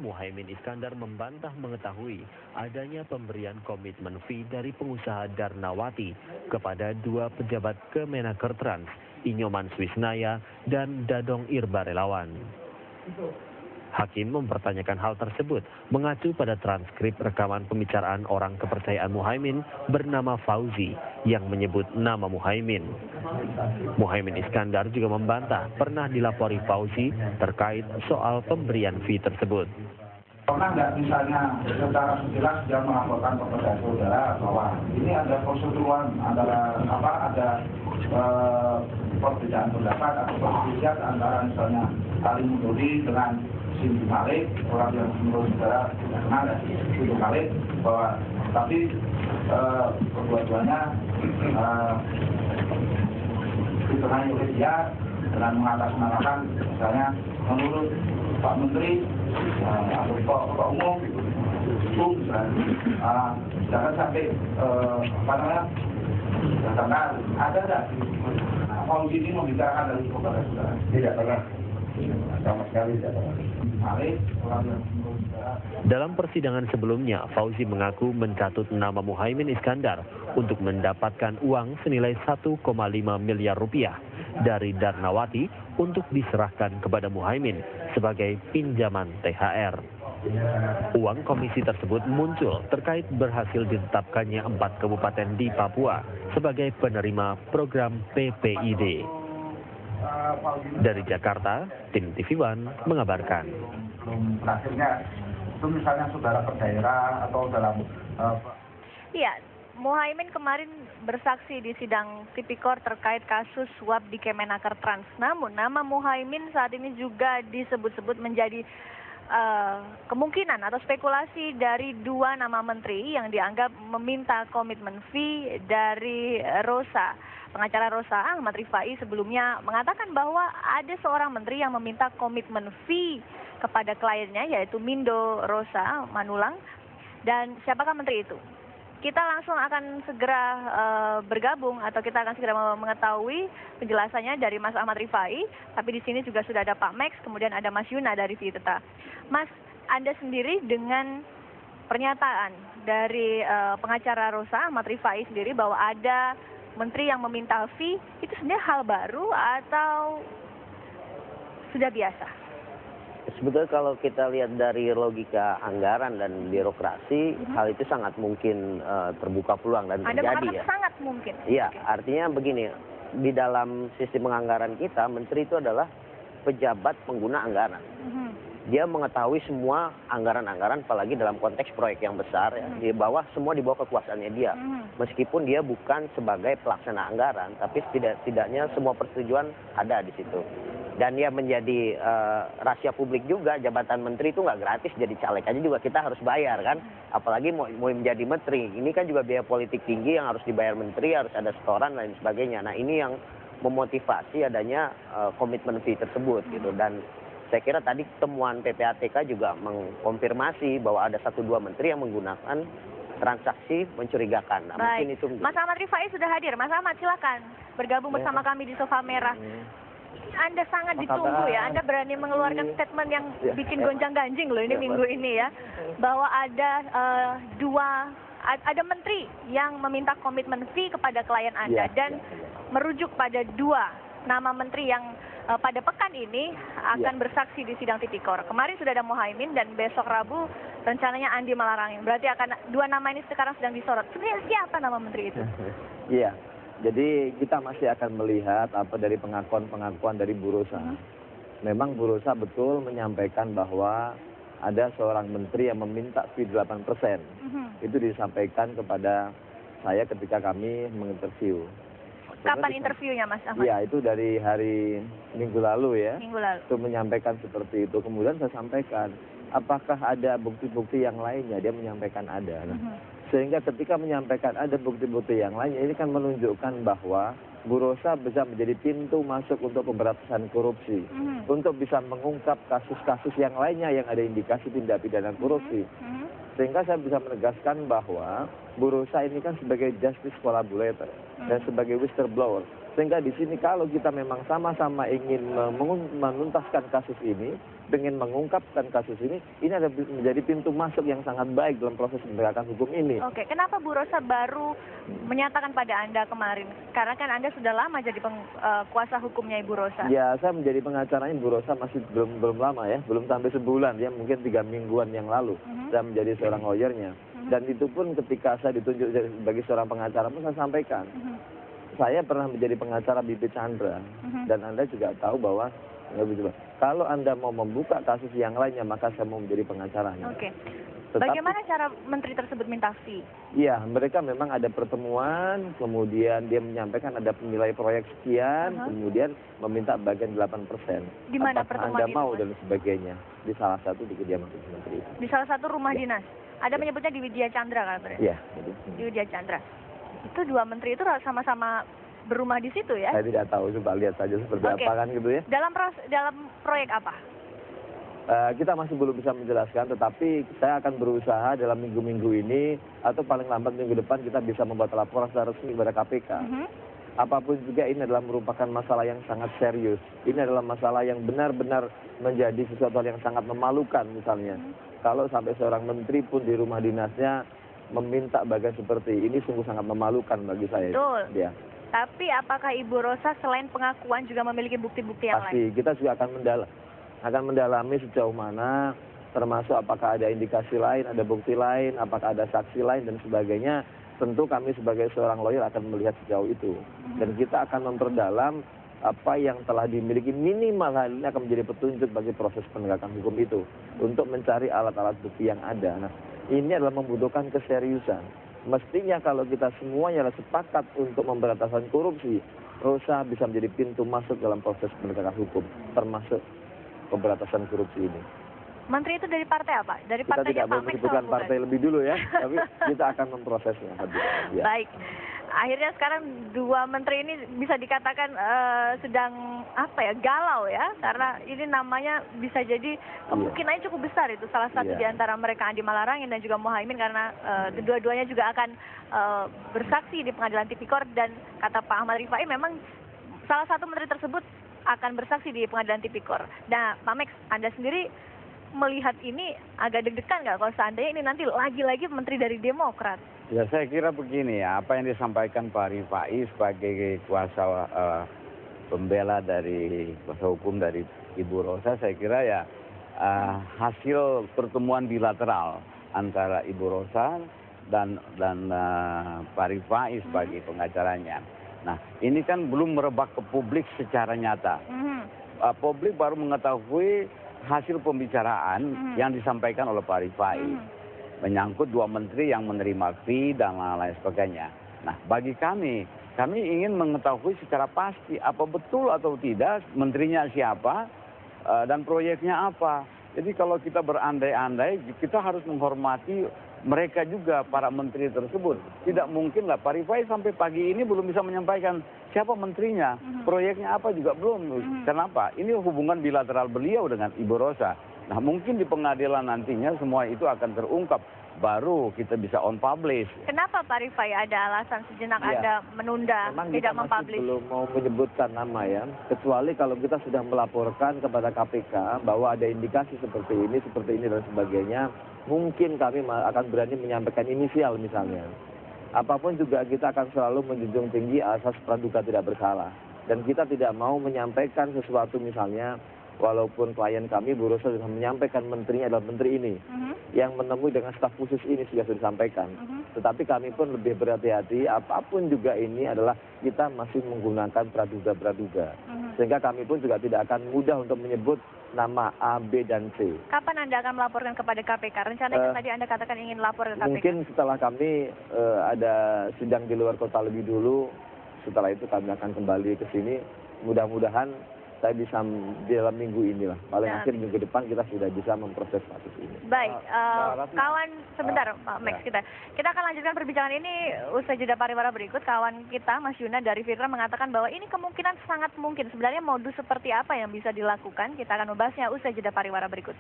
Muhaimin Iskandar membantah mengetahui adanya pemberian komitmen fee dari pengusaha Darnawati kepada dua pejabat Kemenaker Trans, Inyoman Swisnaya dan Dadong Irba Relawan. Hakim mempertanyakan hal tersebut mengacu pada transkrip rekaman pembicaraan orang kepercayaan Muhaimin bernama Fauzi yang menyebut nama Muhaimin. Muhaimin Iskandar juga membantah pernah dilapori Fauzi terkait soal pemberian fee tersebut. Pernah nggak misalnya secara jelas dia melaporkan kepada saudara bahwa ini ada perseteruan antara ada perbedaan pendapat atau perselisihan antara misalnya Ali Mudodi dengan Cindy Malik, orang yang menurut saudara tidak kenal ya, Cindy Malik, bahwa tapi kedua-duanya ditengahi oleh dia dengan mengatasnamakan misalnya menurut Pak Menteri atau Pak Umum itu misalnya jangan sampai katakan ada nggak Fauzi ini membicarakan dari kepada saudara? Tidak pernah, sama sekali tidak pernah. Dalam persidangan sebelumnya, Fauzi mengaku mencatut nama Muhaimin Iskandar untuk mendapatkan uang senilai 1,5 miliar rupiah dari Darnawati untuk diserahkan kepada Muhaimin sebagai pinjaman THR. Uang komisi tersebut muncul terkait berhasil ditetapkannya 4 kabupaten di Papua sebagai penerima program PPID. Dari Jakarta, tim TV One mengabarkan. Akhirnya itu misalnya saudara ke daerah atau dalam... Iya, Muhaimin kemarin bersaksi di sidang Tipikor terkait kasus suap di Kemenaker Trans. Namun nama Muhaimin saat ini juga disebut-sebut menjadi kemungkinan atau spekulasi dari dua nama menteri yang dianggap meminta komitmen fee dari Rosa. Pengacara Rosa, Ahmad Rifai, sebelumnya mengatakan bahwa ada seorang menteri yang meminta komitmen fee kepada kliennya, yaitu Mindo Rosa Manulang. Dan siapakah menteri itu? Kita langsung akan segera bergabung atau kita akan segera mengetahui penjelasannya dari Mas Ahmad Rifai. Tapi di sini juga sudah ada Pak Max, kemudian ada Mas Yuna dari Viteta. Mas, Anda sendiri dengan pernyataan dari pengacara Rosa, Ahmad Rifai sendiri bahwa ada menteri yang meminta fee, itu sebenarnya hal baru atau sudah biasa? Sebetulnya kalau kita lihat dari logika anggaran dan birokrasi, hal itu sangat mungkin terbuka peluang dan terjadi. Anda mengatakan sangat mungkin? Iya, artinya begini, di dalam sistem penganggaran kita, menteri itu adalah pejabat pengguna anggaran. Dia mengetahui semua anggaran-anggaran, apalagi dalam konteks proyek yang besar, ya, di bawah semua di bawah kekuasaannya dia. Meskipun dia bukan sebagai pelaksana anggaran, tapi setidaknya semua persetujuan ada di situ. Dan dia menjadi rahasia publik juga, jabatan menteri itu nggak gratis, jadi caleg aja juga kita harus bayar kan. Apalagi mau menjadi menteri, ini kan juga biaya politik tinggi yang harus dibayar menteri, harus ada setoran dan lain sebagainya. Nah ini yang memotivasi adanya komitmen fee tersebut gitu. Dan saya kira tadi temuan PPATK juga mengkonfirmasi bahwa ada 1-2 menteri yang menggunakan transaksi mencurigakan. Nah, baik, mungkin itu... Mas Ahmad Rifai sudah hadir. Mas Ahmad, silakan bergabung bersama kami di Sofa Merah. Anda sangat ditunggu ya, Anda berani mengeluarkan statement yang bikin gonjang-ganjing loh ini minggu ini ya. Bahwa ada ada menteri yang meminta komitmen fee kepada klien Anda dan merujuk pada 2 nama menteri yang pada pekan ini akan bersaksi di sidang Tipikor. Kemarin sudah ada Muhaimin dan besok Rabu rencananya Andi Malarangin. Berarti akan 2 nama ini sekarang sedang disorot. Sebenarnya siapa nama menteri itu? Iya. Jadi kita masih akan melihat apa dari pengakuan-pengakuan dari Bu Rosa. Memang Bu Rosa betul menyampaikan bahwa ada seorang menteri yang meminta fee 8%. Itu disampaikan kepada saya ketika kami menginterview. Kapan interviewnya Mas Ahmad? Iya, itu dari hari Minggu lalu ya. Minggu lalu. Itu menyampaikan seperti itu. Kemudian saya sampaikan, apakah ada bukti-bukti yang lainnya? Dia menyampaikan ada. Sehingga ketika menyampaikan ada bukti-bukti yang lainnya, ini kan menunjukkan bahwa Bu Rosa bisa menjadi pintu masuk untuk pemberantasan korupsi. Untuk bisa mengungkap kasus-kasus yang lainnya yang ada indikasi tindak pidana korupsi. Sehingga saya bisa menegaskan bahwa Bu Rosa ini kan sebagai justice collaborator dan sebagai whistleblower. Sehingga di sini kalau kita memang sama-sama ingin menuntaskan kasus ini, ingin mengungkapkan kasus ini ada menjadi pintu masuk yang sangat baik dalam proses penegakan hukum ini. Oke, kenapa Bu Rosa baru menyatakan pada Anda kemarin? Karena kan Anda sudah lama jadi kuasa hukumnya Ibu Rosa. Ya, saya menjadi pengacaranya Ibu Rosa masih belum lama ya, belum sampai sebulan ya, mungkin 3 mingguan yang lalu saya menjadi seorang lawyernya. Dan itu pun ketika saya ditunjuk sebagai seorang pengacara pun saya sampaikan. Saya pernah menjadi pengacara Bibit Chandra, dan Anda juga tahu bahwa kalau Anda mau membuka kasus yang lainnya, maka saya mau menjadi pengacaranya. Oke. Bagaimana cara menteri tersebut minta fee? Iya, mereka memang ada pertemuan, kemudian dia menyampaikan ada nilai proyek sekian, kemudian meminta bagian 8%. Di mana apakah pertemuan Anda itu, mau Mas? dan sebagainya. Di salah satu di kediaman menteri itu. Di salah satu rumah dinas. Ada menyebutnya di Widya Chandra kan, Pak? Iya. Di Widya Chandra. Itu 2 menteri itu sama-sama berumah di situ ya? Saya tidak tahu, coba lihat saja seperti apa kan gitu ya. Dalam proyek apa? Kita masih belum bisa menjelaskan, tetapi saya akan berusaha dalam minggu-minggu ini atau paling lambat minggu depan kita bisa membuat laporan secara resmi kepada KPK. Apapun juga ini adalah merupakan masalah yang sangat serius. Ini adalah masalah yang benar-benar menjadi sesuatu yang sangat memalukan misalnya. Kalau sampai seorang menteri pun di rumah dinasnya meminta bagian seperti ini sungguh sangat memalukan bagi saya. Betul. Ya. Tapi apakah Ibu Rosa selain pengakuan juga memiliki bukti-bukti yang lain? Pasti, kita juga akan mendalami sejauh mana, termasuk apakah ada indikasi lain, ada bukti lain, apakah ada saksi lain dan sebagainya. Tentu kami sebagai seorang lawyer akan melihat sejauh itu. Dan kita akan memperdalam apa yang telah dimiliki, minimal hal ini akan menjadi petunjuk bagi proses penegakan hukum itu untuk mencari alat-alat bukti yang ada. Nah, ini adalah membutuhkan keseriusan. Mestinya kalau kita semuanya sepakat untuk pemberantasan korupsi, Rosa bisa menjadi pintu masuk dalam proses penegakan hukum, termasuk pemberantasan korupsi ini. Menteri itu dari partai apa? Dari Kita partainya tidak mau Pak Max menyebutkan bukan? partai lebih dulu ya, tapi kita akan memprosesnya. Ya. Baik. Akhirnya sekarang 2 menteri ini bisa dikatakan sedang galau ya, karena ini namanya bisa jadi kemungkinannya cukup besar itu salah satu di antara mereka Andi Malarangin dan juga Muhaimin, karena kedua-duanya juga akan bersaksi di pengadilan tipikor, dan kata Pak Ahmad Rifai memang salah satu menteri tersebut akan bersaksi di pengadilan tipikor. Nah, Pak Max, Anda sendiri melihat ini agak deg-degan nggak kalau seandainya ini nanti lagi-lagi menteri dari Demokrat? Ya, saya kira begini ya, apa yang disampaikan Pak Rifai sebagai kuasa pembela dari kuasa hukum dari Ibu Rosa, saya kira ya hasil pertemuan bilateral antara Ibu Rosa dan Pak Rifai sebagai pengacaranya. Nah, ini kan belum merebak ke publik secara nyata. Publik baru mengetahui hasil pembicaraan yang disampaikan oleh Pak Rifai. Menyangkut 2 menteri yang menerima fee dan lain-lain sebagainya. Nah, bagi kami ingin mengetahui secara pasti apa betul atau tidak menterinya siapa dan proyeknya apa. Jadi kalau kita berandai-andai, kita harus menghormati mereka juga, para menteri tersebut. Tidak mungkinlah Pak Rifai sampai pagi ini belum bisa menyampaikan siapa menterinya, proyeknya apa juga belum. Kenapa? Ini hubungan bilateral beliau dengan Ibu Rosa. Nah, mungkin di pengadilan nantinya semua itu akan terungkap, baru kita bisa on publish. Kenapa Pak Rifai ada alasan sejenak Anda menunda, memang tidak kita mempublish? masih belum mau menyebutkan nama ya, kecuali kalau kita sudah melaporkan kepada KPK bahwa ada indikasi seperti ini dan sebagainya, mungkin kami akan berani menyampaikan inisial misalnya. Apapun juga kita akan selalu menjunjung tinggi asas praduga tidak bersalah. Dan kita tidak mau menyampaikan sesuatu misalnya, walaupun klien kami Bu Rosa sudah menyampaikan menterinya adalah menteri ini, yang menemui dengan staf khusus ini sudah disampaikan. Tetapi kami pun lebih berhati-hati, apapun juga ini adalah kita masih menggunakan praduga-praduga. Sehingga kami pun juga tidak akan mudah untuk menyebut nama A, B, dan C. Kapan Anda akan melaporkan kepada KPK? Rencananya tadi Anda katakan ingin lapor ke KPK. Mungkin setelah kami ada sidang di luar kota lebih dulu, setelah itu kami akan kembali ke sini. Mudah-mudahan saya bisa di dalam minggu inilah, paling akhir minggu depan kita sudah bisa memproses kasus ini. Baik, kawan sebentar Pak Max, kita akan lanjutkan perbincangan ini usai jeda pariwara berikut. Kawan kita Mas Yuna dari Fitra mengatakan bahwa ini kemungkinan sangat mungkin. Sebenarnya modus seperti apa yang bisa dilakukan? Kita akan membahasnya usai jeda pariwara berikut.